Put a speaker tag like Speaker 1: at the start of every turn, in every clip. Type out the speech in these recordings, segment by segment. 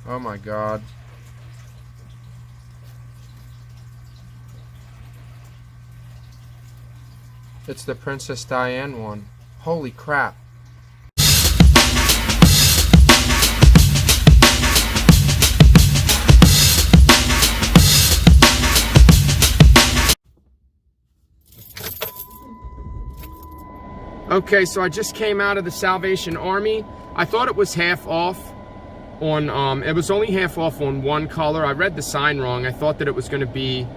Speaker 1: Oh my God. It's the Princess Diane one. Holy crap. Okay, so I just came out of the Salvation Army. I thought it was half off on, it was only half off on one color. I read the sign wrong. I thought that it was gonna be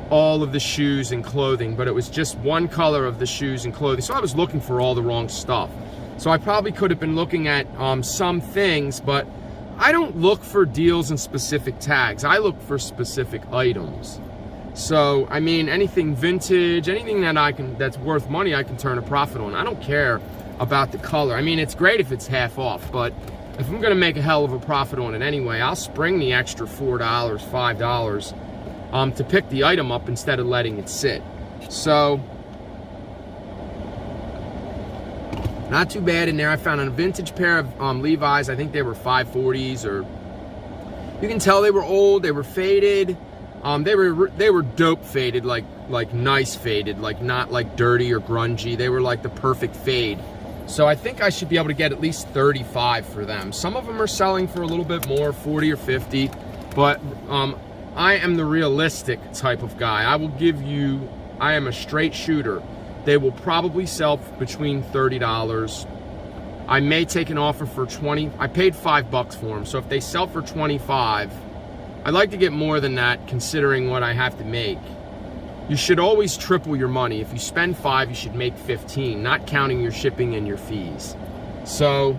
Speaker 1: all of the shoes and clothing, but it was just one color of the shoes and clothing. So I was looking for all the wrong stuff. So I probably could have been looking at some things, but I don't look for deals and specific tags. I look for specific items. So, I mean, anything vintage, anything that that's worth money, I can turn a profit on. I don't care about the color. I mean, it's great if it's half off, but if I'm gonna make a hell of a profit on it anyway, I'll spring the extra $4, $5 to pick the item up instead of letting it sit. So, not too bad in there. I found a vintage pair of Levi's. I think they were 540s, or you can tell they were old, they were faded. They were dope faded, like nice faded, like not like dirty or grungy. They were like the perfect fade. So I think I should be able to get at least 35 for them. Some of them are selling for a little bit more, 40 or 50, but I am the realistic type of guy. I am a straight shooter. They will probably sell between $30. I may take an offer for 20. I paid $5 for them, so if they sell for 25, I'd like to get more than that considering what I have to make. You should always triple your money. If you spend 5, you should make 15, not counting your shipping and your fees. So,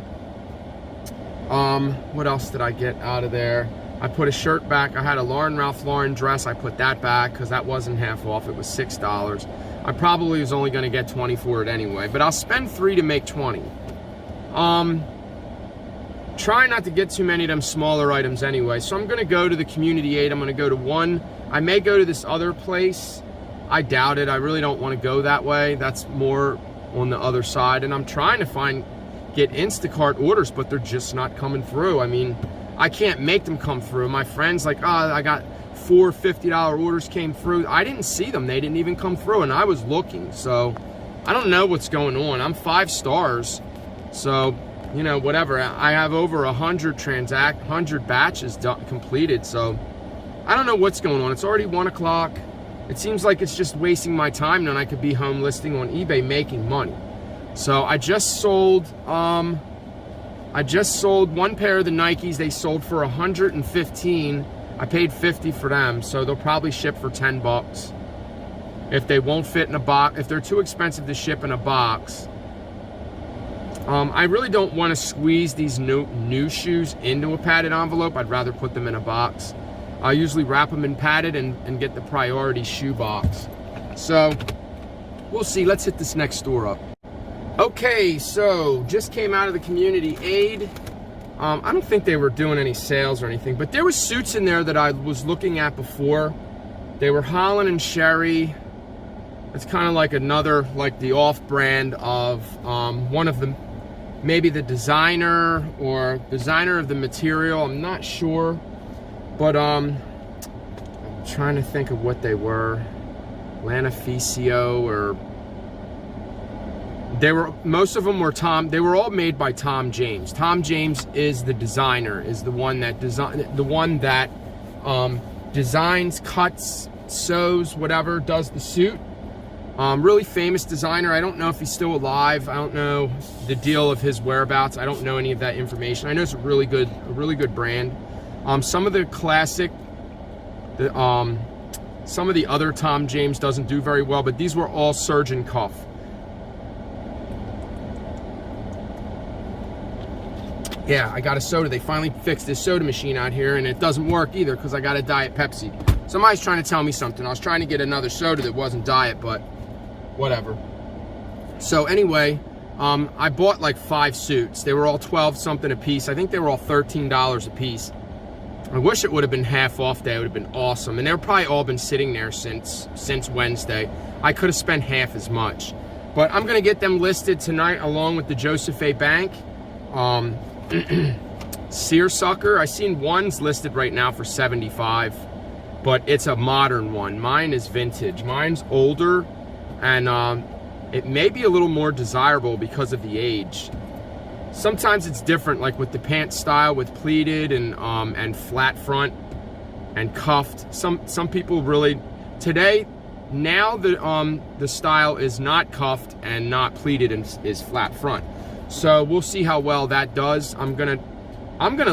Speaker 1: what else did I get out of there? I put a shirt back. I had a Ralph Lauren dress. I put that back because that wasn't half off. It was $6. I probably was only going to get 20 for it anyway, but I'll spend 3 to make 20. Try not to get too many of them smaller items anyway. So I'm gonna go to the Community 8. I'm gonna go to one. I may go to this other place. I doubt it. I really don't want to go that way. That's more on the other side. And I'm trying to get Instacart orders, but they're just not coming through. I mean, I can't make them come through. My friends like, oh, I got 4 $50 orders came through. I didn't see them. They didn't even come through, and I was looking. So I don't know what's going on. I'm 5 stars. So, you know, whatever. I have over 100 batches completed, so I don't know what's going on. It's already 1 o'clock. It seems like it's just wasting my time now, and I could be home listing on eBay making money. So I just sold one pair of the Nikes. They sold for 115. I paid 50 for them, so they'll probably ship for 10 bucks. If they won't fit in a box, if they're too expensive to ship in a box. I really don't want to squeeze these new shoes into a padded envelope. I'd rather put them in a box. I usually wrap them in padded and get the priority shoe box. So, we'll see. Let's hit this next store up. Okay, so, just came out of the Community Aid. I don't think they were doing any sales or anything, but there was suits in there that I was looking at before. They were Holland and Sherry. It's kind of like another, like the off-brand of one of them. Maybe the designer or designer of the material, I'm not sure. But I'm trying to think of what they were. Lanificio, or most of them were they were all made by Tom James. Tom James is the designer, is the one that designs, cuts, sews, whatever, does the suit. Really famous designer. I don't know if he's still alive. I don't know the deal of his whereabouts. I don't know any of that information. I know it's a really good brand. Some of the classic, some of the other Tom James doesn't do very well, but these were all surgeon cuff. Yeah, I got a soda. They finally fixed this soda machine out here, and it doesn't work either because I got a Diet Pepsi. Somebody's trying to tell me something. I was trying to get another soda that wasn't Diet, but whatever. So anyway, I bought like 5 suits. They were all 12 something a piece. I think they were all $13 a piece. I wish it would have been half off day. It would have been awesome. And they've probably all been sitting there since Wednesday. I could have spent half as much. But I'm going to get them listed tonight along with the Joseph A. Bank. seersucker. I seen one's listed right now for $75, but it's a modern one. Mine is vintage. Mine's older, and it may be a little more desirable because of the age. Sometimes it's different, like with the pant style with pleated and flat front and cuffed. Some people really today now the style is not cuffed and not pleated and is flat front. So we'll see how well that does. I'm gonna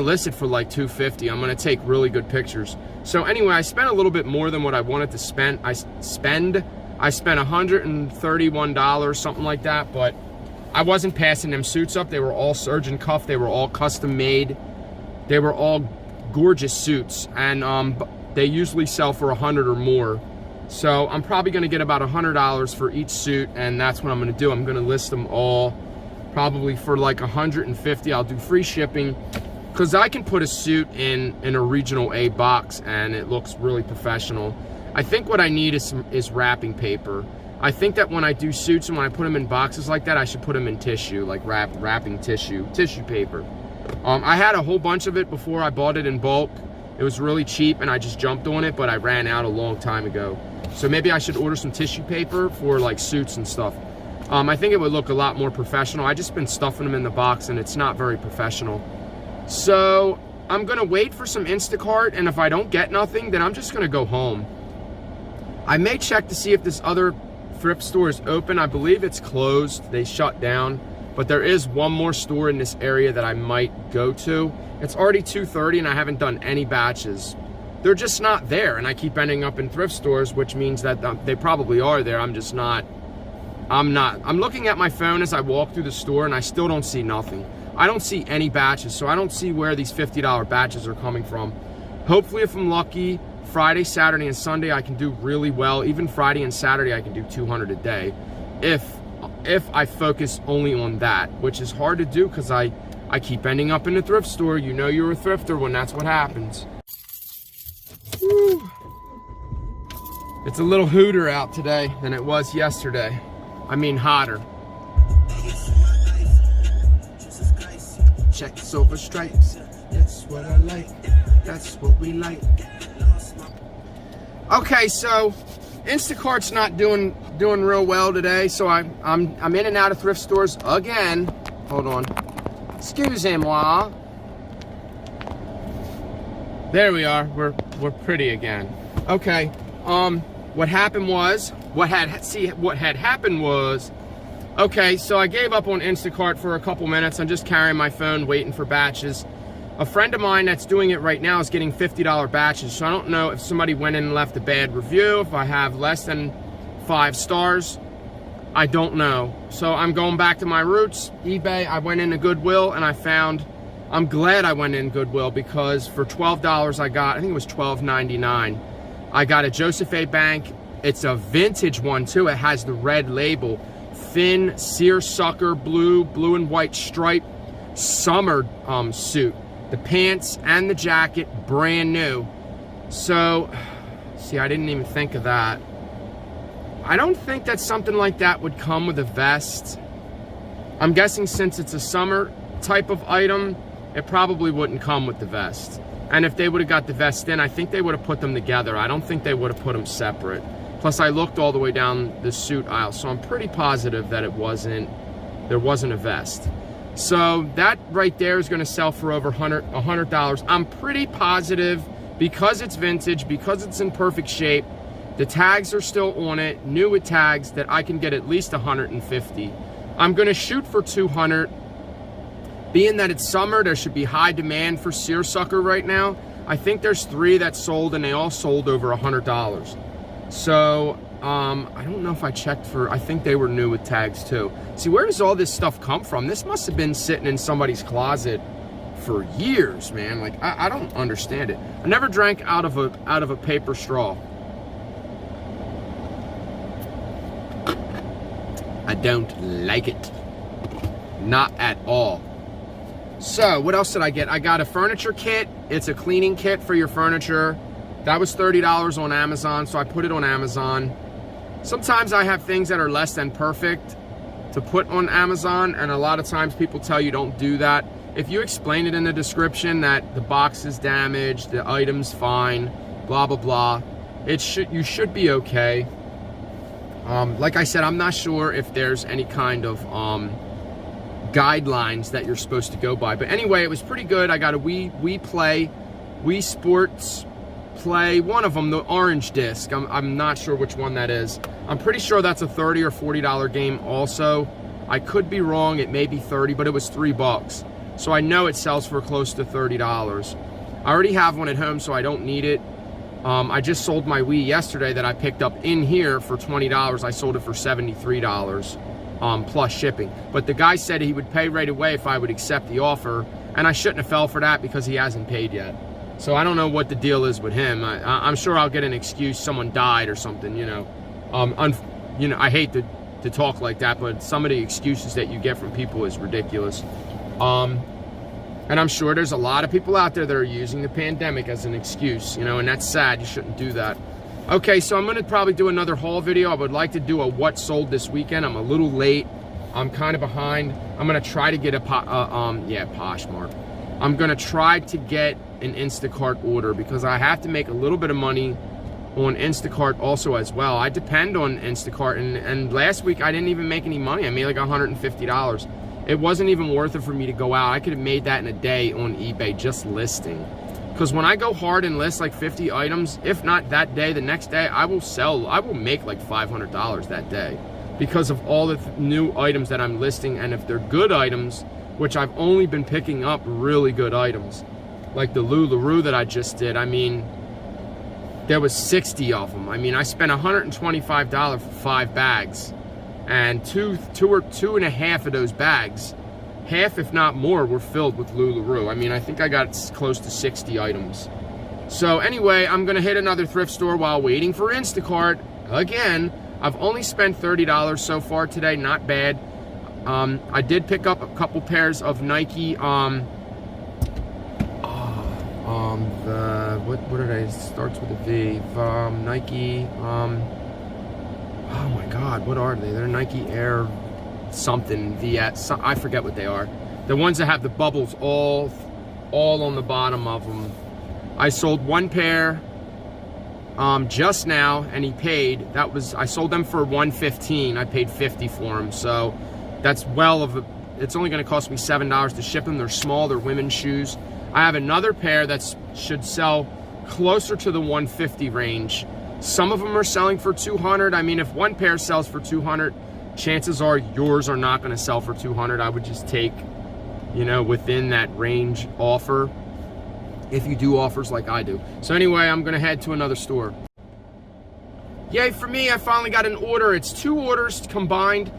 Speaker 1: list it for like $250. I'm gonna take really good pictures. So anyway, I spent a little bit more than what I wanted to spend. I spent $131, something like that, but I wasn't passing them suits up. They were all surgeon cuff. They were all custom made. They were all gorgeous suits, and they usually sell for $100 or more. So I'm probably gonna get about $100 for each suit, and that's what I'm gonna do. I'm gonna list them all probably for like $150. I'll do free shipping, because I can put a suit in a regional A box and it looks really professional. I think what I need is wrapping paper. I think that when I do suits and when I put them in boxes like that, I should put them in tissue, like wrapping tissue paper. I had a whole bunch of it before I bought it in bulk. It was really cheap and I just jumped on it, but I ran out a long time ago. So maybe I should order some tissue paper for like suits and stuff. I think it would look a lot more professional. I just been stuffing them in the box and it's not very professional. So I'm gonna wait for some Instacart, and if I don't get nothing, then I'm just gonna go home. I may check to see if this other thrift store is open. I believe it's closed. They shut down, but there is one more store in this area that I might go to. It's already 2:30 and I haven't done any batches. They're just not there, and I keep ending up in thrift stores, which means that they probably are there. I'm just not. I'm looking at my phone as I walk through the store and I still don't see nothing. I don't see any batches, so I don't see where these $50 batches are coming from. Hopefully, if I'm lucky, Friday, Saturday, and Sunday I can do really well. Even Friday and Saturday I can do 200 a day if I focus only on that, which is hard to do because I keep ending up in the thrift store. You know you're a thrifter when that's what happens. Woo. It's a little hooter out today than it was yesterday. I mean hotter. Check silver stripes. That's what I like. That's what we like. Okay, so Instacart's not doing real well today, so I'm in and out of thrift stores again. Hold on. Excusez-moi. There we are. We're pretty again. Okay. What happened was, okay, so I gave up on Instacart for a couple minutes. I'm just carrying my phone, waiting for batches. A friend of mine that's doing it right now is getting $50 batches, so I don't know if somebody went in and left a bad review, if I have less than 5 stars. I don't know. So I'm going back to my roots, eBay. I went into Goodwill and I found, I'm glad I went in Goodwill, because for $12 I got, I think it was $12.99. I got a Joseph A. Bank. It's a vintage one too. It has the red label. Thin seersucker blue and white stripe summer suit. The pants and the jacket, brand new. So, see, I didn't even think of that. I don't think that something like that would come with a vest. I'm guessing since it's a summer type of item, it probably wouldn't come with the vest. And if they would have got the vest in, I think they would have put them together. I don't think they would have put them separate. Plus, I looked all the way down the suit aisle, so I'm pretty positive that there wasn't a vest. So that right there is going to sell for over $100. I'm pretty positive, because it's vintage, because it's in perfect shape, the tags are still on it, new with tags, that I can get at least 150. I'm going to shoot for 200. Being that it's summer, there should be high demand for seersucker right now. I think there's 3 that sold, and they all sold over $100. So, I don't know if I checked for, I think they were new with tags too. See, where does all this stuff come from? This must have been sitting in somebody's closet for years, man. Like, I don't understand it. I never drank out of a paper straw. I don't like it. Not at all. So, what else did I get? I got a furniture kit. It's a cleaning kit for your furniture. That was $30 on Amazon, so I put it on Amazon. Sometimes I have things that are less than perfect to put on Amazon, and a lot of times people tell you don't do that. if you explain it in the description that the box is damaged, the item's fine, blah blah blah, you should be okay. Like I said, I'm not sure if there's any kind of guidelines that you're supposed to go by, but anyway, it was pretty good. I got a Wii Sports Play, one of them, the orange disc. I'm not sure which one that is. I'm pretty sure that's a $30 or $40 game also. I could be wrong, it may be 30, but it was $3. So I know it sells for close to $30. I already have one at home, so I don't need it. I just sold my Wii yesterday that I picked up in here for $20. I sold it for $73 plus shipping. But the guy said he would pay right away if I would accept the offer, and I shouldn't have fell for that because he hasn't paid yet. So I don't know what the deal is with him. I'm sure I'll get an excuse, someone died or something, you know. I hate to talk like that, but some of the excuses that you get from people is ridiculous. And I'm sure there's a lot of people out there that are using the pandemic as an excuse, you know, and that's sad. You shouldn't do that. Okay, so I'm going to probably do another haul video. I would like to do a what sold this weekend. I'm a little late. I'm kind of behind. I'm going to try to get a Poshmark. I'm going to try to get an Instacart order because I have to make a little bit of money on Instacart also as well. I depend on Instacart, and last week I didn't even make any money. I made like $150. It wasn't even worth it for me to go out. I could have made that in a day on eBay just listing. Because when I go hard and list like 50 items, if not that day, the next day, I will make like $500 that day because of all the new items that I'm listing. And if they're good items, which I've only been picking up really good items, like the LuLaRoe that I just did. I mean, there was 60 of them. I mean, I spent $125 for 5 bags, and two and a half of those bags, half if not more, were filled with LuLaRoe. I mean, I think I got close to 60 items. So anyway, I'm gonna hit another thrift store while waiting for Instacart again. I've only spent $30 so far today, not bad. I did pick up a couple pairs of Nike, what are they? It starts with a V. Nike, oh my God, what are they? They're Nike Air something, VS, I forget what they are. The ones that have the bubbles all on the bottom of them. I sold one pair just now, and he paid. I sold them for $115. I paid $50 for them, so that's it's only going to cost me $7 to ship them. They're small, they're women's shoes. I have another pair that should sell closer to the $150 range. Some of them are selling for $200. I mean, if one pair sells for $200, chances are yours are not going to sell for $200. I would just take, you know, within that range offer, if you do offers like I do. So anyway, I'm going to head to another store. Yay for me, I finally got an order. It's 2 orders combined.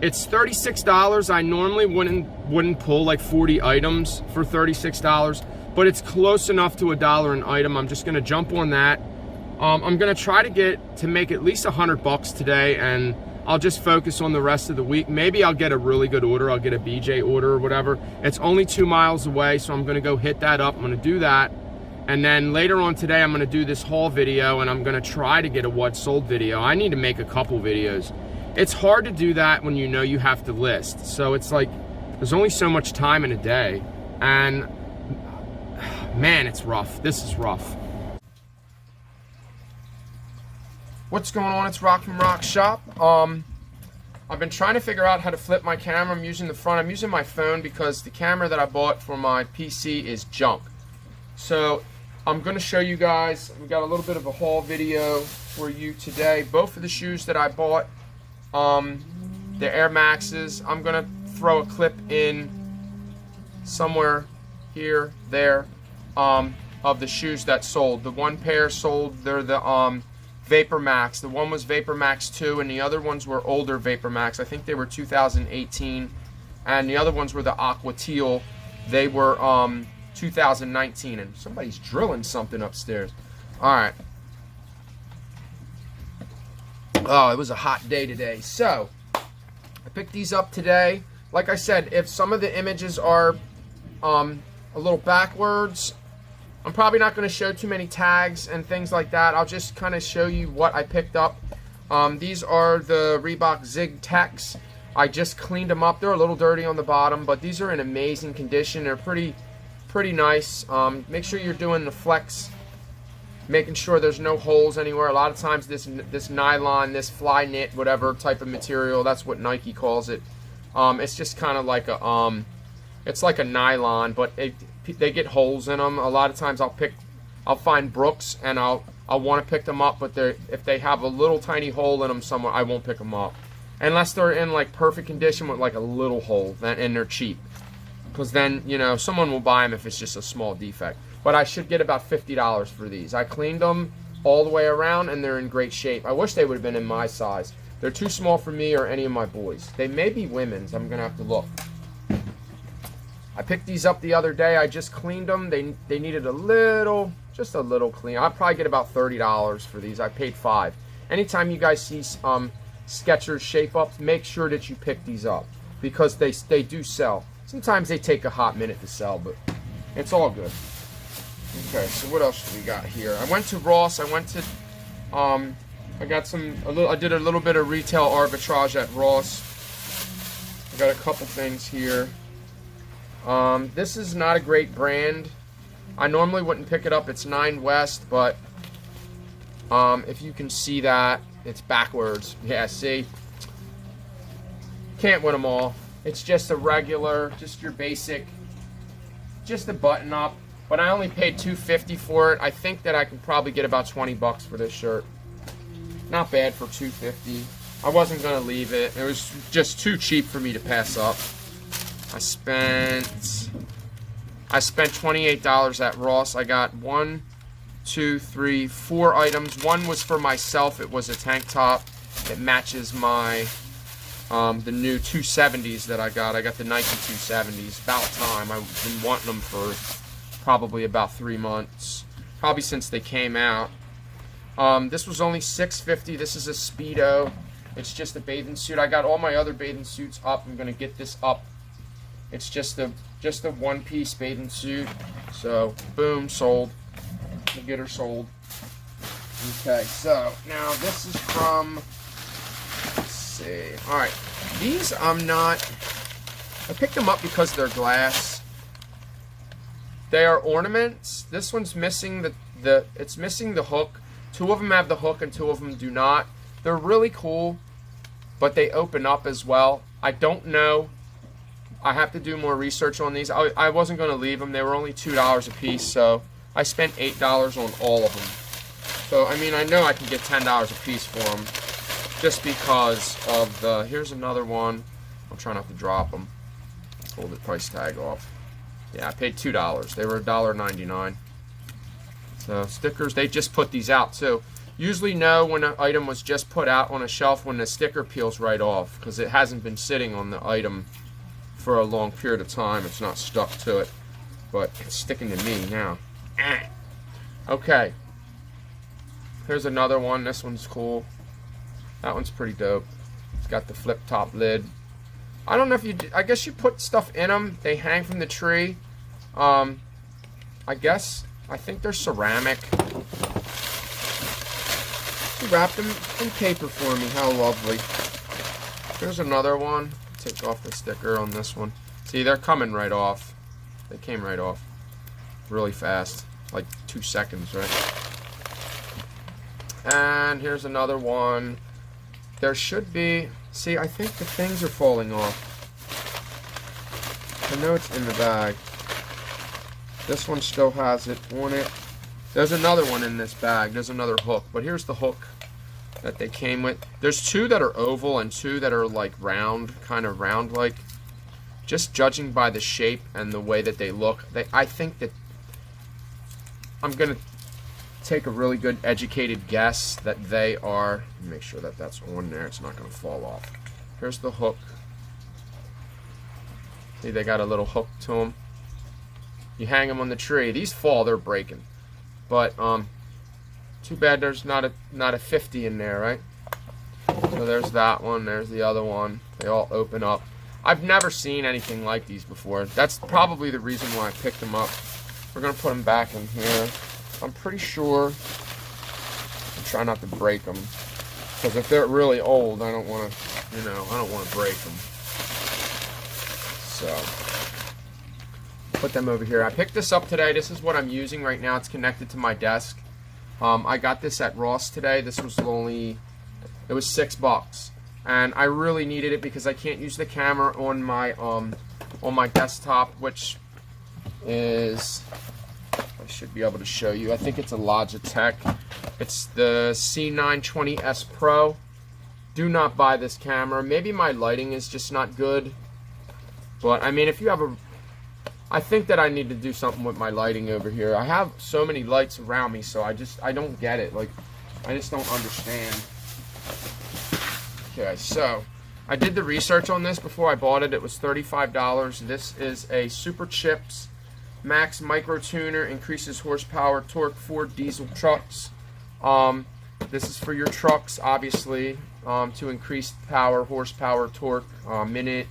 Speaker 1: It's $36. I normally wouldn't pull like 40 items for $36, but it's close enough to $1 an item. I'm just gonna jump on that. I'm gonna try to make at least $100 today, and I'll just focus on the rest of the week. Maybe I'll get a really good order. I'll get a BJ order or whatever. It's only 2 miles away, so I'm gonna go hit that up. I'm gonna do that. And then later on today, I'm gonna do this haul video, and I'm gonna try to get a what sold video. I need to make a couple videos. It's hard to do that when you know you have to list. So it's like, there's only so much time in a day. And man, it's rough. This is rough. What's going on? It's Rock from Rock Shop. I've been trying to figure out how to flip my camera. I'm using the front. I'm using my phone because the camera that I bought for my PC is junk. So I'm going to show you guys. We got a little bit of a haul video for you today. Both of the shoes that I bought, the Air Maxes. I'm gonna throw a clip in somewhere here, there, of the shoes that sold. The one pair sold, they're the Vapor Max. The one was Vapor Max 2, and the other ones were older Vapor Max. I think they were 2018, and the other ones were the Aqua Teal. They were 2019, and somebody's drilling something upstairs. All right. Oh, it was a hot day today. So, I picked these up today. Like I said, if some of the images are a little backwards, I'm probably not going to show too many tags and things like that. I'll just kind of show you what I picked up. These are the Reebok Zig Tex. I just cleaned them up. They're a little dirty on the bottom, but these are in amazing condition. They're pretty nice. Make sure you're doing the flex, making sure there's no holes anywhere. A lot of times this nylon, this fly knit, whatever type of material, that's what Nike calls it. It's just kind of like a it's like a nylon, but they get holes in them. A lot of times I'll find Brooks and I'll want to pick them up, but if they have a little tiny hole in them somewhere, I won't pick them up unless they're in like perfect condition with like a little hole, and they're cheap, because then, you know, someone will buy them if it's just a small defect. But I should get about $50 for these. I cleaned them all the way around and they're in great shape. I wish they would have been in my size. They're too small for me or any of my boys. They may be women's. I'm gonna have to look. I picked these up the other day. I just cleaned them. They needed just a little clean. I'll probably get about $30 for these. I paid $5. Anytime you guys see Skechers shape ups, make sure that you pick these up, because they do sell. Sometimes they take a hot minute to sell, but it's all good. Okay, so what else do we got here? I went to Ross. I went to I did a little bit of retail arbitrage at Ross. I got a couple things here. This is not a great brand. I normally wouldn't pick it up. It's 9 West, but if you can see that, it's backwards. Yeah, see? Can't win them all. It's just a regular, just your basic, just a button up. But I only paid $2.50 for it. I think that I can probably get about 20 bucks for this shirt. Not bad for $2.50. I wasn't going to leave it. It was just too cheap for me to pass up. I spent $28 at Ross. I got 1, 2, 3, 4 items. One was for myself. It was a tank top. It matches my the new 270s that I got. I got the Nike 270s. About time. I've been wanting them for probably about 3 months. Probably since they came out. This was only $6.50. This is a Speedo. It's just a bathing suit. I got all my other bathing suits up. I'm gonna get this up. It's just a one-piece bathing suit. So boom, sold. We'll get her sold. Okay, so now this is from, let's see. All right, these I picked them up because they're glass. They are ornaments. This one's missing it's missing the hook. 2 of them have the hook and 2 of them do not. They're really cool, but they open up as well. I don't know. I have to do more research on these. I wasn't going to leave them. They were only $2 a piece, so I spent $8 on all of them. So, I mean, I know I can get $10 a piece for them just because of the... Here's another one. I'll try not to drop them. Pull the price tag off. Yeah, I paid $2. They were $1.99. So, stickers, they just put these out, too. Usually know when an item was just put out on a shelf when the sticker peels right off, because it hasn't been sitting on the item for a long period of time. It's not stuck to it, but it's sticking to me now. Okay, here's another one. This one's cool. That one's pretty dope. It's got the flip top lid. I don't know if I guess you put stuff in them. They hang from the tree. I think they're ceramic. You wrapped them in paper for me. How lovely. Here's another one. Take off the sticker on this one. See, they're coming right off. They came right off really fast, like 2 seconds, right? And here's another one. There should be, see, I think the things are falling off. I know it's in the bag. This one still has it on it. There's another one in this bag. There's another hook, but here's the hook that they came with. There's 2 that are oval and 2 that are like round, kind of round like. Just judging by the shape and the way that they look, I think that I'm gonna take a really good educated guess that they are. Make sure that that's on there. It's not gonna fall off. Here's the hook. See, they got a little hook to them. You hang them on the tree. These fall, they're breaking. But too bad there's not a 50 in there, right? So there's that one. There's the other one. They all open up. I've never seen anything like these before. That's probably the reason why I picked them up. We're gonna put them back in here. I'm pretty sure. I'm trying not to break them, because if they're really old, I don't want to, I don't want to break them. So put them over here. I picked this up today. This is what I'm using right now. It's connected to my desk. I got this at Ross today. This was it was $6, and I really needed it because I can't use the camera on my desktop, which is, I should be able to show you. I think it's a Logitech. It's the C920S Pro. Do not buy this camera. Maybe my lighting is just not good, but I mean, if you have I think that I need to do something with my lighting over here. I have so many lights around me, so I don't get it. Like, I just don't understand. Okay, so I did the research on this before I bought it. It was $35. This is a Superchips Max Microtuner, increases horsepower, torque for diesel trucks. This is for your trucks, obviously, to increase power, horsepower, torque, 10-minute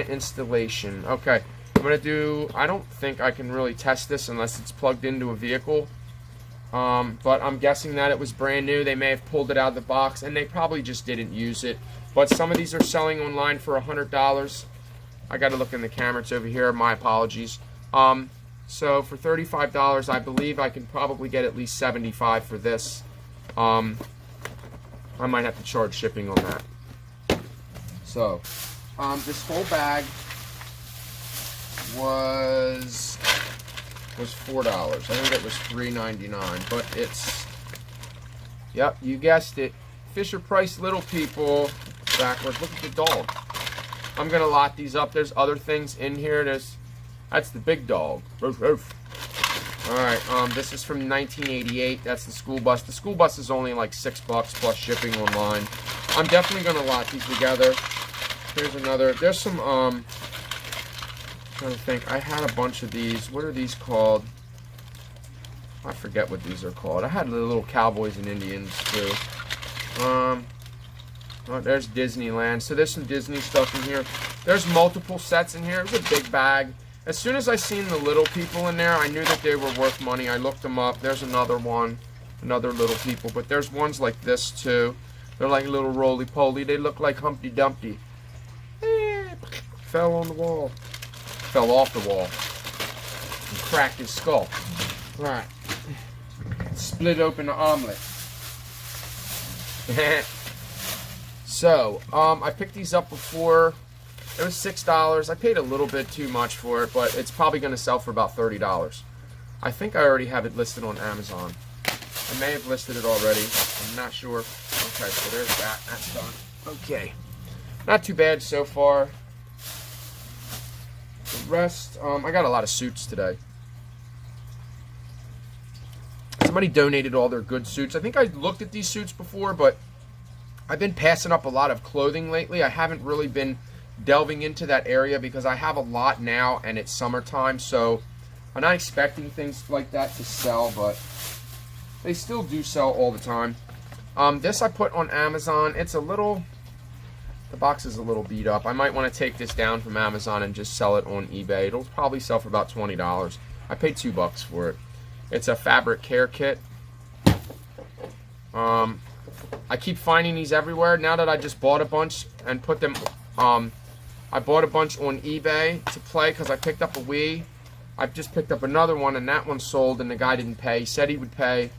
Speaker 1: installation. Okay. I'm going to do, I don't think I can really test this unless it's plugged into a vehicle, but I'm guessing that it was brand new. They may have pulled it out of the box, and they probably just didn't use it. But some of these are selling online for $100. I got to look in the camera. It's over here. My apologies. So for $35, I believe I can probably get at least $75 for this. I might have to charge shipping on that. So this whole bag was $4. I think it was $3.99, but it's, yep, you guessed it, Fisher Price Little People. Backwards. Look at the dog. I'm gonna lot these up. There's other things in here. That's the big dog. Roof, roof. All right. This is from 1988. That's the school bus. The school bus is only like $6 plus shipping online. I'm definitely gonna lot these together. Here's another. There's some trying to think. I had a bunch of these. What are these called? I forget what these are called. I had the little cowboys and Indians too. Oh, there's Disneyland. So there's some Disney stuff in here. There's multiple sets in here. It's a big bag. As soon as I seen the little people in there, I knew that they were worth money. I looked them up. There's another one, another little people. But there's ones like this too. They're like little roly-poly. They look like Humpty Dumpty. Fell on the wall. Fell off the wall and cracked his skull. Right. Split open the omelet. So, I picked these up before. It was $6. I paid a little bit too much for it, but it's probably going to sell for about $30. I think I already have it listed on Amazon. I may have listed it already. I'm not sure. Okay, so there's that. That's done. Okay. Not too bad so far. The rest, I got a lot of suits today. Somebody donated all their good suits. I think I looked at these suits before, but I've been passing up a lot of clothing lately. I haven't really been delving into that area because I have a lot now and it's summertime, so I'm not expecting things like that to sell, but they still do sell all the time. This I put on Amazon. It's a little... The box is a little beat up. I might want to take this down from Amazon and just sell it on eBay. It'll probably sell for about $20. I paid $2 for it. It's a fabric care kit. I keep finding these everywhere. Now that I just bought a bunch and put them, I bought a bunch on eBay to play because I picked up a Wii. I've just picked up another one and that one sold and the guy didn't pay. He said he would pay.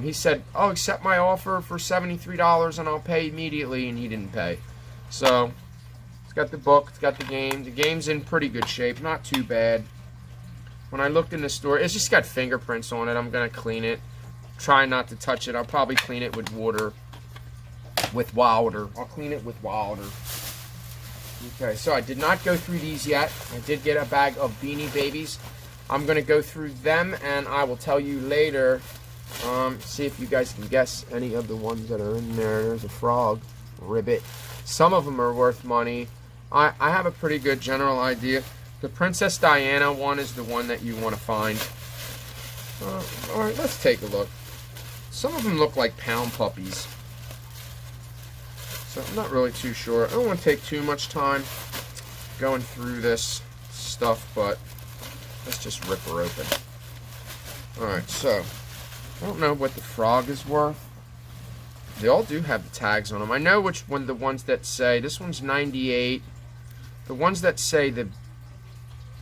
Speaker 1: He said, oh, accept my offer for $73 and I'll pay immediately, and he didn't pay. So, it's got the book, it's got the game. The game's in pretty good shape, not too bad. When I looked in the store, it's just got fingerprints on it. I'm going to clean it. Try not to touch it. I'll probably clean it with water. With water. I'll clean it with water. Okay, so I did not go through these yet. I did get a bag of Beanie Babies. I'm going to go through them, and I will tell you later. See if you guys can guess any of the ones that are in there. There's a frog. Ribbit. Some of them are worth money. I have a pretty good general idea. The Princess Diana one is the one that you want to find. Alright, let's take a look. Some of them look like pound puppies. So I'm not really too sure. I don't want to take too much time going through this stuff, but let's just rip her open. Alright, so I don't know what the frog is worth. They all do have the tags on them. I know which one, the ones that say, this one's 98, the ones that say the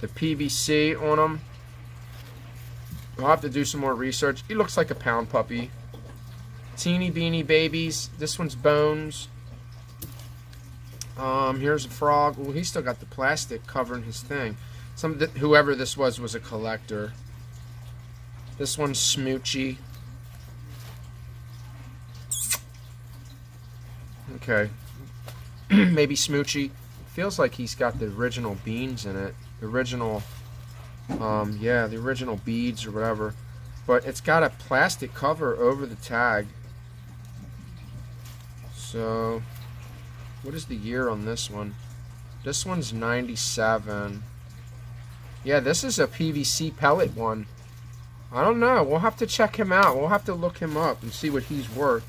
Speaker 1: PVC on them, I'll have to do some more research. He looks like a pound puppy. Teeny Beanie Babies. This one's Bones. Here's a frog. Well, he's still got the plastic covering his thing. Whoever this was a collector. This one's Smoochy. Okay. Maybe Smoochy. Feels like he's got the original beans in it. The original, yeah, the original beads or whatever. But it's got a plastic cover over the tag. So, what is the year on this one? This one's 97. Yeah, this is a PVC pellet one. I don't know. We'll have to check him out. We'll have to look him up and see what he's worth.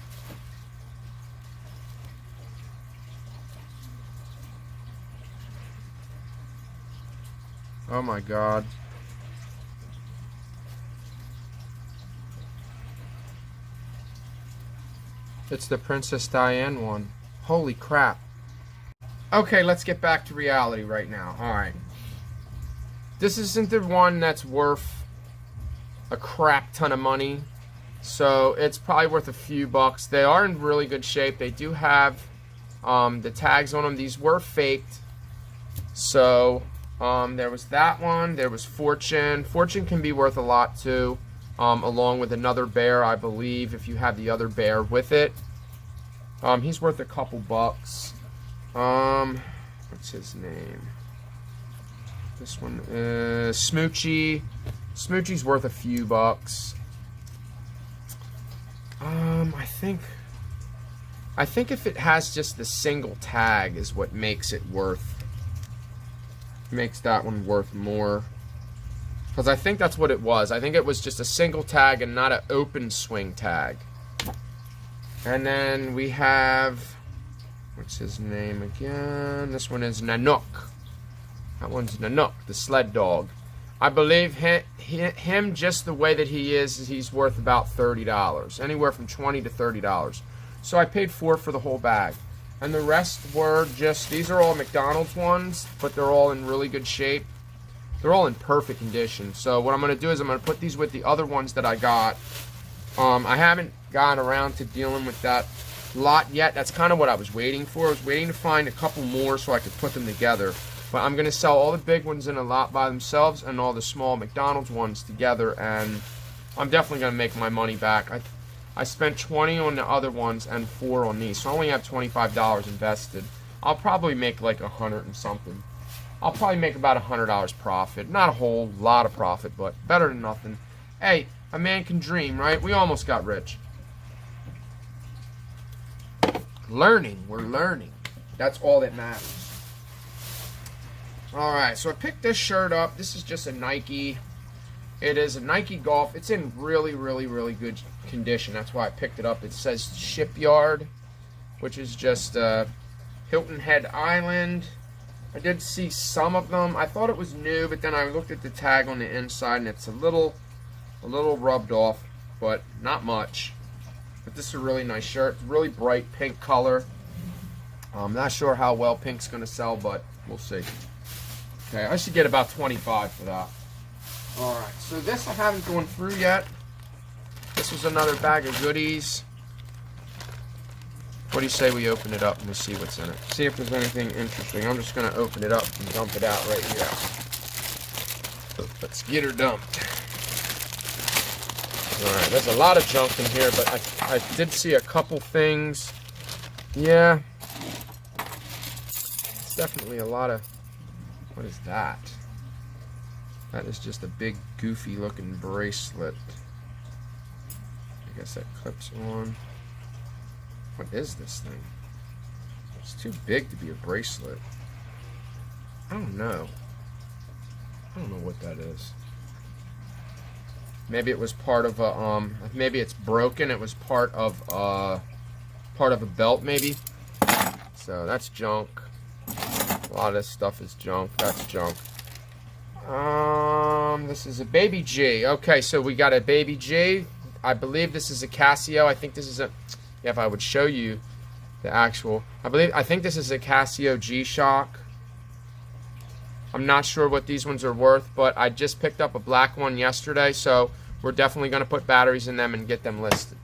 Speaker 1: Oh my God. It's the Princess Diane one. Holy crap. Okay, let's get back to reality right now. Alright. This isn't the one that's worth a crap ton of money. So it's probably worth a few bucks. They are in really good shape. They do have the tags on them. These were faked. So there was that one. There was Fortune. Fortune can be worth a lot too. Along with another bear, I believe, if you have the other bear with it. He's worth a couple bucks. What's his name? This one is Smoochy. Smoochy's worth a few bucks. I think if it has just the single tag is what makes it makes that one worth more. Because I think that's what it was. I think it was just a single tag and not an open swing tag. And then we have, what's his name again? This one is Nanook. That one's Nanook, the sled dog. I believe him just the way that he is, he's worth about $30. Anywhere from $20 to $30. So I paid $4 for the whole bag. And the rest were just, these are all McDonald's ones, but they're all in really good shape. They're all in perfect condition. So what I'm going to do is I'm going to put these with the other ones that I got. I haven't gotten around to dealing with that lot yet. That's kind of what I was waiting for. I was waiting to find a couple more so I could put them together. But I'm going to sell all the big ones in a lot by themselves and all the small McDonald's ones together. And I'm definitely going to make my money back. I spent $20 on the other ones and $4 on these. So I only have $25 invested. I'll probably make like $100 and something. I'll probably make about $100 profit. Not a whole lot of profit, but better than nothing. Hey, a man can dream, right? We almost got rich. Learning. We're learning. That's all that matters. Alright, so I picked this shirt up. This is just a Nike. It is a Nike Golf. It's in really, really, really good condition. That's why I picked it up. It says Shipyard, which is just Hilton Head Island. I did see some of them. I thought it was new, but then I looked at the tag on the inside, and it's a little rubbed off, but not much. But this is a really nice shirt. Really bright pink color. I'm not sure how well pink's going to sell, but we'll see. Okay, I should get about $25 for that. Alright, so this I haven't gone through yet. This was another bag of goodies. What do you say we open it up and we see what's in it? See if there's anything interesting. I'm just going to open it up and dump it out right here. Let's get her dumped. Alright, there's a lot of junk in here, but I did see a couple things. Yeah. It's definitely a lot of... What is that? That is just a big, goofy looking bracelet. I guess that clips on. What is this thing? It's too big to be a bracelet. I don't know. I don't know what that is. Maybe it was part of a, maybe it's broken. It was part of a belt, maybe. So that's junk. A lot of this stuff is junk. That's junk. This is a Baby G. Okay, so we got a Baby G. I believe this is a Casio. I think this is a... Yeah, if I would show you the actual... I think this is a Casio G-Shock. I'm not sure what these ones are worth, but I just picked up a black one yesterday, so we're definitely going to put batteries in them and get them listed.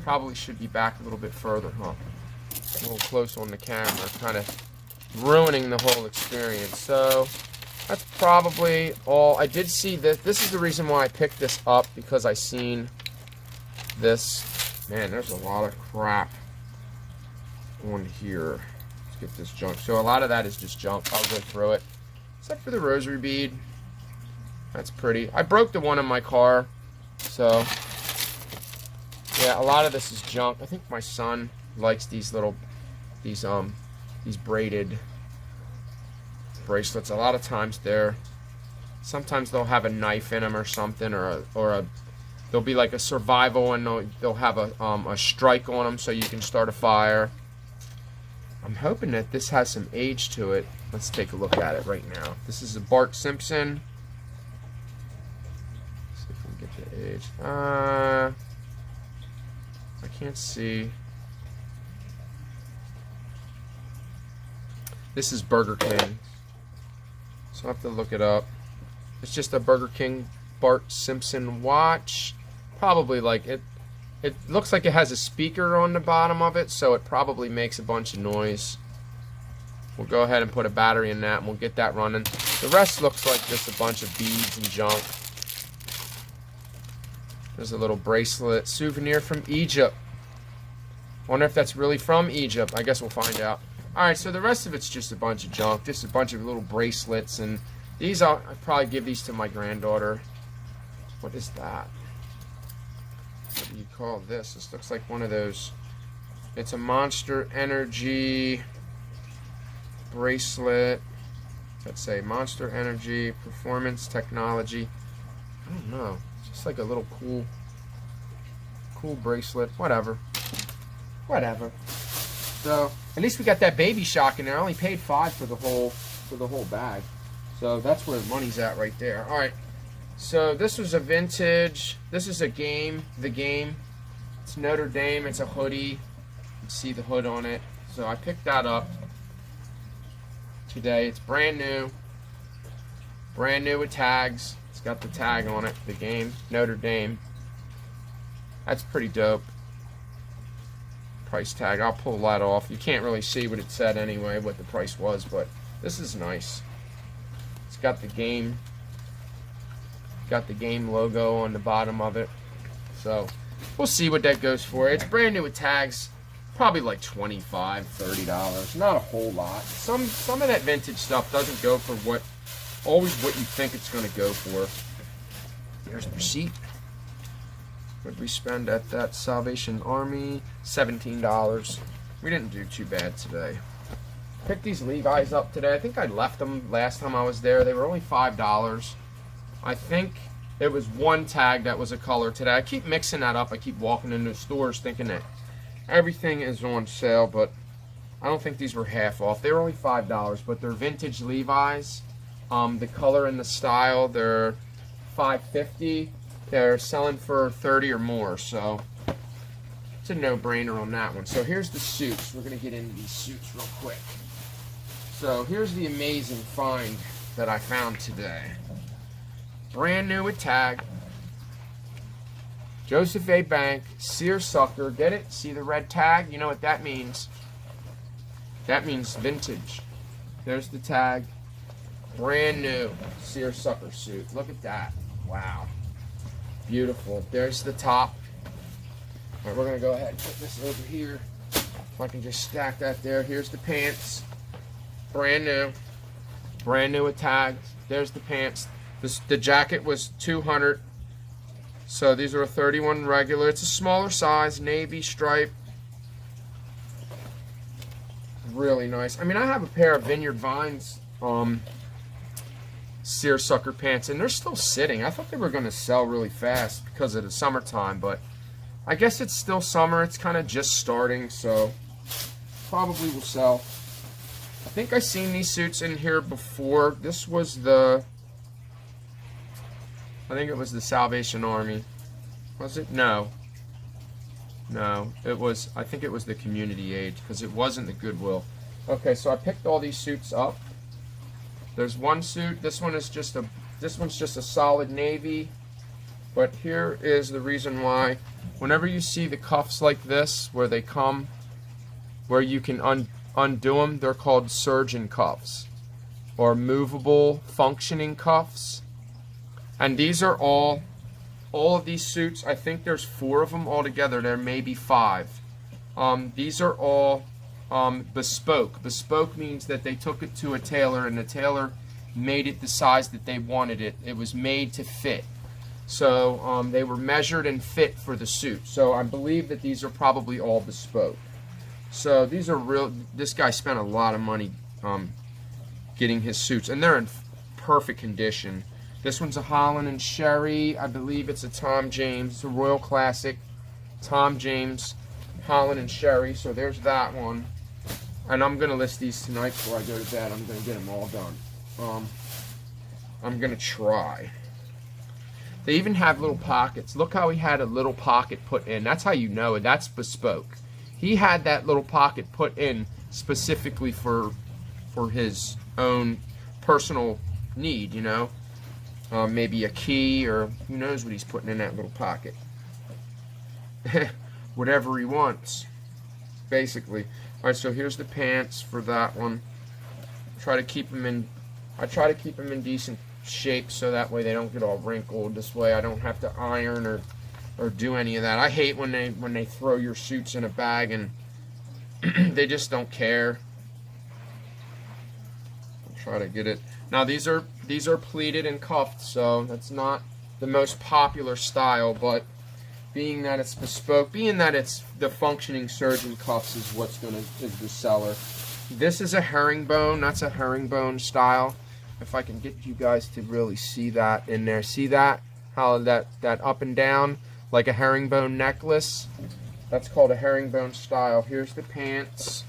Speaker 1: Probably should be back a little bit further, huh? A little close on the camera, kind of ruining the whole experience. So that's probably all. I did see this. This is the reason why I picked this up, because I seen this. Man, there's a lot of crap on here. Let's get this junk. So a lot of that is just junk. I'll go through it. Except for the rosary bead. That's pretty. I broke the one in my car. So, yeah, a lot of this is junk. I think my son likes these little, these braided bracelets. A lot of times sometimes they'll have a knife in them or something, or they'll be like a survival, and they'll have a strike on them so you can start a fire. I'm hoping that this has some age to it. Let's take a look at it right now. This is a Bart Simpson. Let's see if we can get the age. I can't see. This is Burger King, so I have to look it up. It's just a Burger King Bart Simpson watch. Probably like it. It looks like it has a speaker on the bottom of it, so it probably makes a bunch of noise. We'll go ahead and put a battery in that, and we'll get that running. The rest looks like just a bunch of beads and junk. There's a little bracelet souvenir from Egypt. Wonder if that's really from Egypt. I guess we'll find out. Alright, so the rest of it's just a bunch of junk. Just a bunch of little bracelets, and these I'd probably give these to my granddaughter. What is that? What do you call this? This looks like one of those. It's a Monster Energy bracelet. Let's say Monster Energy Performance Technology. I don't know. It's just like a little cool bracelet. Whatever. So at least we got that Baby Shock in there. I only paid $5 for the whole bag. So that's where the money's at right there. All right. So this was a vintage. This is a game. The Game. It's Notre Dame. It's a hoodie. You can see the hood on it. So I picked that up today. It's brand new. Brand new with tags. It's got the tag on it. The Game. Notre Dame. That's pretty dope. Price tag. I'll pull that off. You can't really see what it said anyway, what the price was, but this is nice. It's got the Game. Got the Game logo on the bottom of it. So we'll see what that goes for. It's brand new with tags. Probably like $25, $30. Not a whole lot. Some of that vintage stuff doesn't go for always what you think it's going to go for. There's the receipt. What did we spend at that Salvation Army? $17. We didn't do too bad today. Picked these Levi's up today. I think I left them last time I was there. They were only $5. I think it was one tag that was a color today. I keep mixing that up. I keep walking into stores thinking that everything is on sale, but I don't think these were half off. They were only $5, but they're vintage Levi's. The color and the style, they're $5.50. They're selling for $30 or more, so it's a no-brainer on that one. So here's the suits. We're going to get into these suits real quick. So here's the amazing find that I found today. Brand new with tag. Joseph A. Bank, seersucker. Get it? See the red tag? You know what that means. That means vintage. There's the tag. Brand new seersucker suit. Look at that. Wow. Beautiful. There's the top. All right, we're going to go ahead and put this over here. If I can just stack that there. Here's the pants. Brand new. Brand new with tags. There's the pants. The jacket was $200. So these are a 31 regular. It's a smaller size, navy stripe. Really nice. I mean, I have a pair of Vineyard Vines seersucker pants, and they're still sitting. I thought they were going to sell really fast because of the summertime, but I guess it's still summer. It's kind of just starting, so probably will sell. I think I've seen these suits in here before. This was I think it was the Salvation Army. Was it? No. No, it was, I think it was the Community Age, because it wasn't the Goodwill. Okay, so I picked all these suits up. There's one suit. This one's just a solid navy. But here is the reason why. Whenever you see the cuffs like this, where they come, where you can undo them, they're called surgeon cuffs, or movable functioning cuffs. And these are all of these suits, I think there's 4 of them altogether. There may be 5. These are all bespoke. Bespoke means that they took it to a tailor, and the tailor made it the size that they wanted it. It was made to fit. So they were measured and fit for the suit. So I believe that these are probably all bespoke. So these are real. This guy spent a lot of money getting his suits, and they're in perfect condition. This one's a Holland and Sherry. I believe it's a Tom James. It's a Royal Classic Tom James Holland and Sherry. So there's that one. And I'm going to list these tonight before I go to bed. I'm going to get them all done. I'm going to try. They even have little pockets. Look how he had a little pocket put in. That's how you know it. That's bespoke. He had that little pocket put in specifically for his own personal need, you know. Maybe a key, or who knows what he's putting in that little pocket. Whatever he wants, basically. Alright, so here's the pants for that one. I try to keep them in decent shape, so that way they don't get all wrinkled. This way I don't have to iron or do any of that. I hate when they throw your suits in a bag and they just don't care. I'll try to get it. Now these are pleated and cuffed, so that's not the most popular style, but being that it's bespoke, being that it's the functioning surgeon cuffs is is the seller. This is a herringbone. That's a herringbone style. If I can get you guys to really see that in there. See that? How that up and down like a herringbone necklace? That's called a herringbone style. Here's the pants.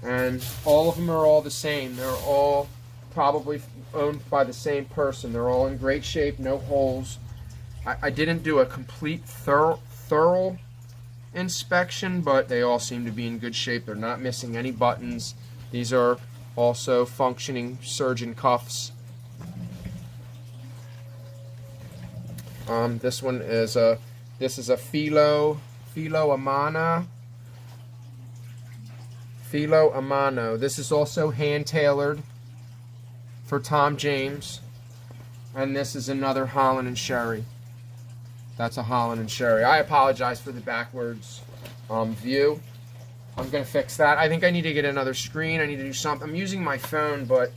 Speaker 1: And all of them are all the same. They're all probably owned by the same person. They're all in great shape, no holes. I didn't do a complete thorough inspection, but they all seem to be in good shape. They're not missing any buttons. These are also functioning surgeon cuffs. This one is a Filo Amano. Filo Amano. This is also hand tailored for Tom James, and this is another Holland and Sherry. That's a Holland and Sherry. I apologize for the backwards view. I'm gonna fix that. I think I need to get another screen. I need to do something. I'm using my phone, but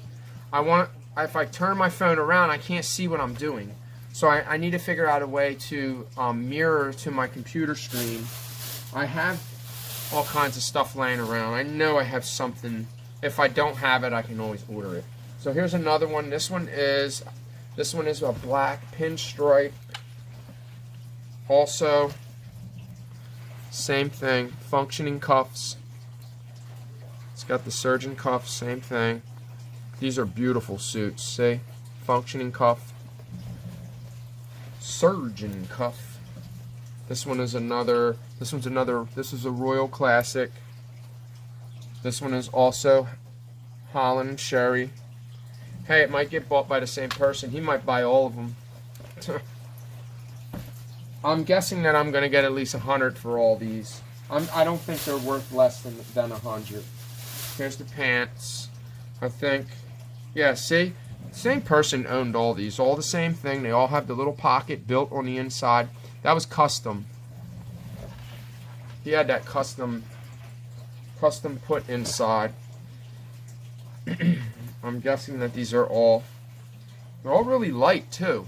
Speaker 1: if I turn my phone around, I can't see what I'm doing. So I need to figure out a way to mirror to my computer screen. I have all kinds of stuff laying around. I know I have something. If I don't have it, I can always order it. So here's another one. This one is a black pinstripe. Also, same thing. Functioning cuffs. It's got the surgeon cuffs. Same thing. These are beautiful suits. See, functioning cuff. Surgeon cuff. This one is another. This is a Royal Classic. This one is also Holland and Sherry. Hey, it might get bought by the same person. He might buy all of them. I'm guessing that I'm going to get at least 100 for all these. I don't think they're worth less than 100. Here's the pants. I think, yeah, see? Same person owned all these. All the same thing. They all have the little pocket built on the inside. That was custom. He had that custom put inside. I'm guessing that these are all, they're all really light too.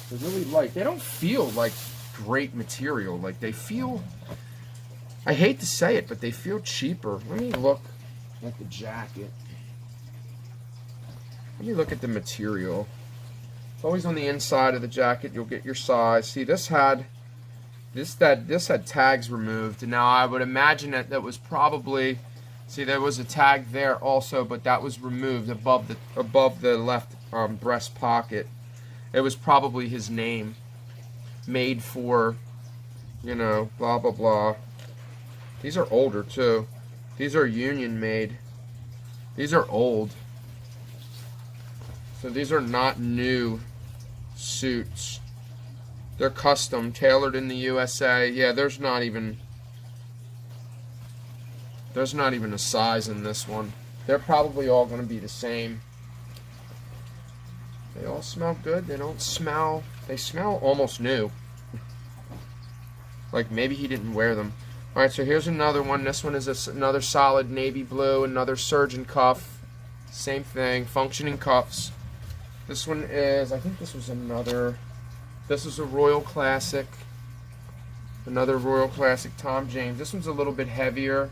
Speaker 1: They're really light. They don't feel like great material. Like they feel, I hate to say it, but they feel cheaper. Let me look at the jacket. Let me look at the material. It's always on the inside of the jacket. You'll get your size. See, this had tags removed. Now I would imagine that was probably, see, there was a tag there also, but that was removed above the left breast pocket. It was probably his name, made for, you know, blah blah blah. These are older too. These are union made. These are old. So these are not new suits. They're custom, tailored in the USA. Yeah, there's not even a size in this one. They're probably all going to be the same. They all smell good. They don't smell, they smell almost new. Like maybe he didn't wear them. Alright, so here's another one. This one is another solid navy blue, another surgeon cuff. Same thing, functioning cuffs. This one is, I think this was another, this is a Royal Classic. Another Royal Classic Tom James. This one's a little bit heavier.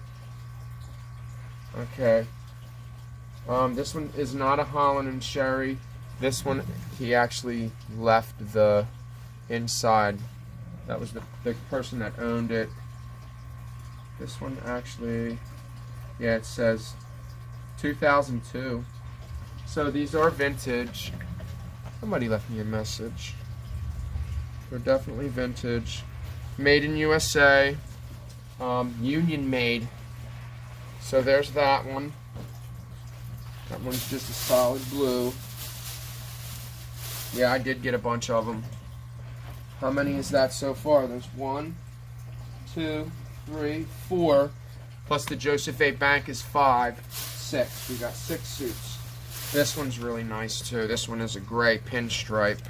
Speaker 1: Okay. This one is not a Holland and Sherry. This one, he actually left the inside. That was the person that owned it. This one actually, yeah, it says 2002. So these are vintage. Somebody left me a message. They're definitely vintage. Made in USA. Union made. So there's that one. That one's just a solid blue. Yeah, I did get a bunch of them. How many is that so far? There's 1, 2, 3, 4. Plus the Joseph A. Bank is 5, 6. We got 6 suits. This one's really nice too. This one is a gray pinstripe.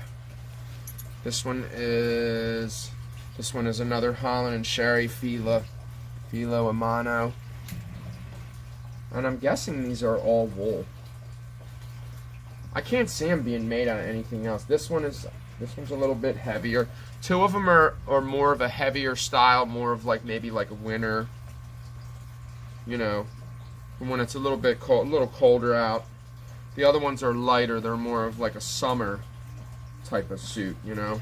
Speaker 1: This one is another Holland and Sherry Filo Amano. And I'm guessing these are all wool. I can't see them being made out of anything else. This one's a little bit heavier. 2 of them are more of a heavier style, more of like maybe like a winter, you know, when it's a little bit cold, a little colder out. The other ones are lighter. They're more of like a summer type of suit, you know.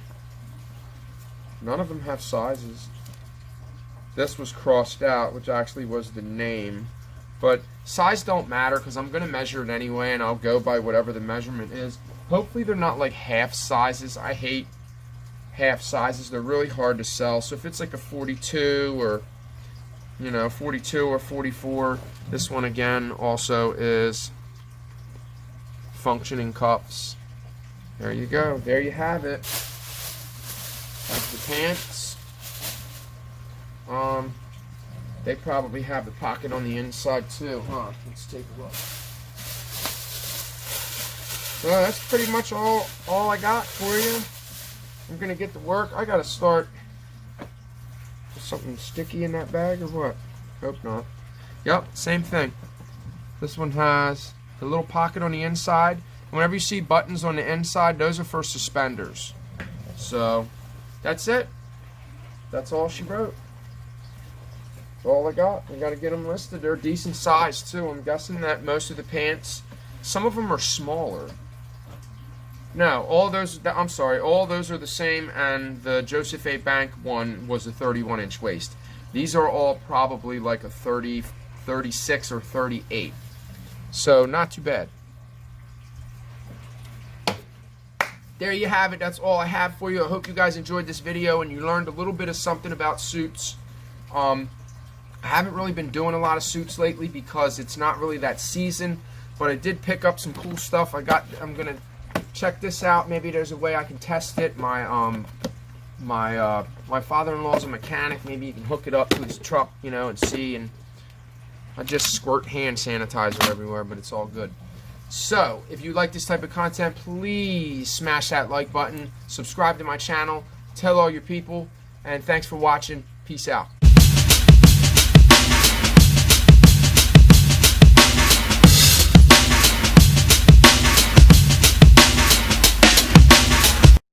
Speaker 1: None of them have sizes. This was crossed out, which actually was the name. But size don't matter because I'm going to measure it anyway, and I'll go by whatever the measurement is. Hopefully they're not like half sizes. I hate half sizes. They're really hard to sell. So if it's like a 42 or, you know, 42 or 44, this one again also is functioning cuffs. There you go. There you have it. That's the pants. They probably have the pocket on the inside too, huh? Let's take a look. Well, that's pretty much all I got for you. I'm gonna get to work. I gotta start. Is something sticky in that bag or what? Hope not. Yep, same thing. This one has the little pocket on the inside. Whenever you see buttons on the inside, those are for suspenders. So that's it. That's all she wrote. That's all I got. I got to get them listed. They're decent size too. I'm guessing that most of the pants, some of them are smaller. No, all those, I'm sorry, all those are the same, and the Joseph A. Bank one was a 31-inch waist. These are all probably like a 30, 36, or 38. So not too bad. There you have it. That's all I have for you. I hope you guys enjoyed this video and you learned a little bit of something about suits. I haven't really been doing a lot of suits lately because it's not really that season, but I did pick up some cool stuff. I'm gonna check this out. Maybe there's a way I can test it. My father-in-law's a mechanic. Maybe you can hook it up to his truck, you know, and see. And I just squirt hand sanitizer everywhere, but it's all good. So, if you like this type of content, please smash that like button, subscribe to my channel, tell all your people, and thanks for watching. Peace out.